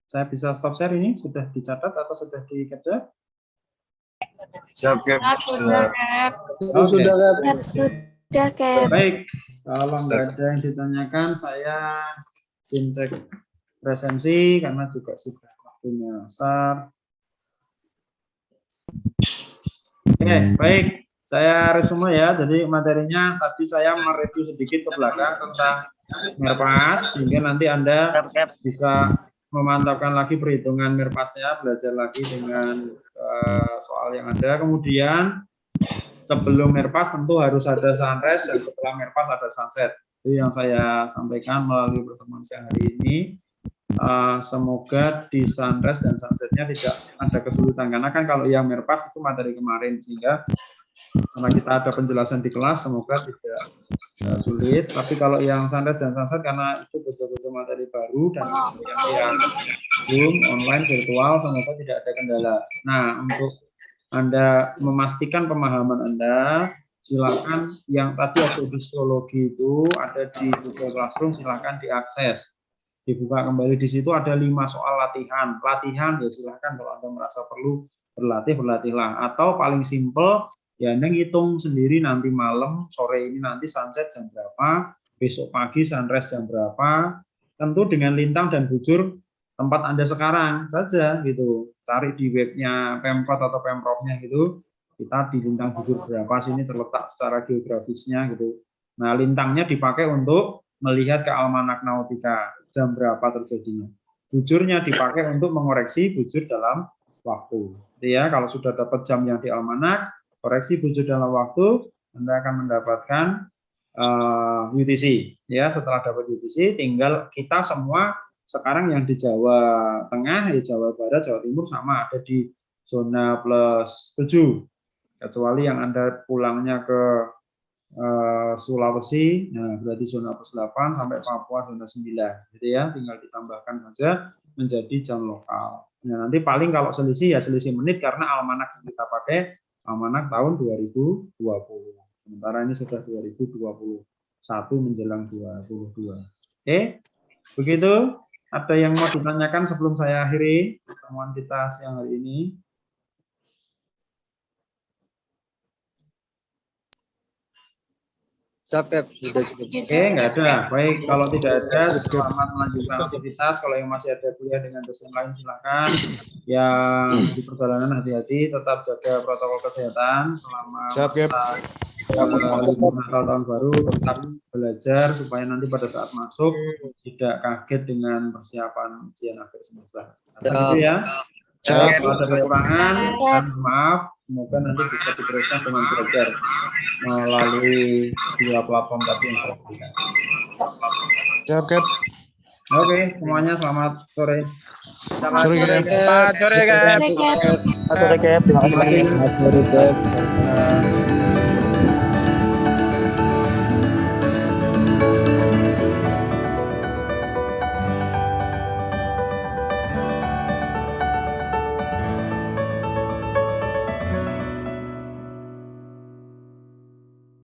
Saya bisa stop share ini? Sudah dicatat atau sudah di-capture? Siap, Kep. Sudah, Kep. Sudah, Kep. Baik, kalau nggak ada yang ditanyakan, saya cek presensi karena juga sudah waktunya asar. Oke, baik. Saya resume ya. Jadi materinya tadi saya mereview sedikit ke belakang tentang Merpas, sehingga nanti Anda bisa memantapkan lagi perhitungan Merpasnya, belajar lagi dengan soal yang ada. Kemudian sebelum Merpas tentu harus ada sunrise, dan setelah Merpas ada sunset. Itu yang saya sampaikan melalui pertemuan siang hari ini. Semoga di sunrise dan sunsetnya tidak ada kesulitan, karena kan kalau yang Merpas itu materi kemarin, sehingga karena kita ada penjelasan di kelas, semoga tidak sulit. Tapi kalau yang sunrise dan sunset, karena itu betul-betul materi baru dan yang Zoom, online, virtual, semoga tidak ada kendala. Nah, untuk Anda memastikan pemahaman Anda, silakan yang tadi waktu psikologi itu ada di Google Classroom, silakan diakses. Dibuka kembali, di situ ada 5 soal latihan. Latihan ya silakan, kalau Anda merasa perlu berlatih, berlatihlah. Atau paling simple, ya Anda ngitung sendiri nanti malam, sore ini nanti sunset jam berapa, besok pagi sunrise jam berapa, tentu dengan lintang dan bujur tempat Anda sekarang saja gitu. Cari di webnya Pemkot atau Pemprovnya gitu, kita di lintang bujur berapa, sini terletak secara geografisnya gitu. Nah, lintangnya dipakai untuk melihat ke almanak nautika, jam berapa terjadinya. Bujurnya dipakai untuk mengoreksi bujur dalam waktu. Jadi ya, kalau sudah dapat jam yang di almanak, koreksi bujur dalam waktu, Anda akan mendapatkan UTC. Ya, setelah dapat UTC, tinggal kita semua sekarang yang di Jawa Tengah, ya Jawa Barat, Jawa Timur sama ada di zona +7. Kecuali yang Anda pulangnya ke Sulawesi, nah berarti zona +8, sampai Papua zona 9. Jadi ya, tinggal ditambahkan saja menjadi jam lokal. Nah, nanti paling kalau selisih ya selisih menit, karena almanak yang kita pakai almanak tahun 2020. Sementara ini sudah 2021 menjelang 22. Oke, begitu. Ada yang mau ditanyakan sebelum saya akhiri pertemuan kita siang hari ini? Oke, nggak ada. Baik, kalau tidak ada, selamat melanjutkan aktivitas. Kalau yang masih ada kuliah dengan dosen lain, silakan. Yang di perjalanan hati-hati, tetap jaga protokol kesehatan selama libur Natal tahun baru, tetap belajar supaya nanti pada saat masuk tidak kaget dengan persiapan ujian akhir semester. Gitu ya. Kalau ada kekurangan, maaf. Semoga nanti bisa diteruskan dengan belajar melalui 2 platform tadi yang saya berikan. Oke, semuanya selamat sore. Selamat sore, Kep. Terima kasih.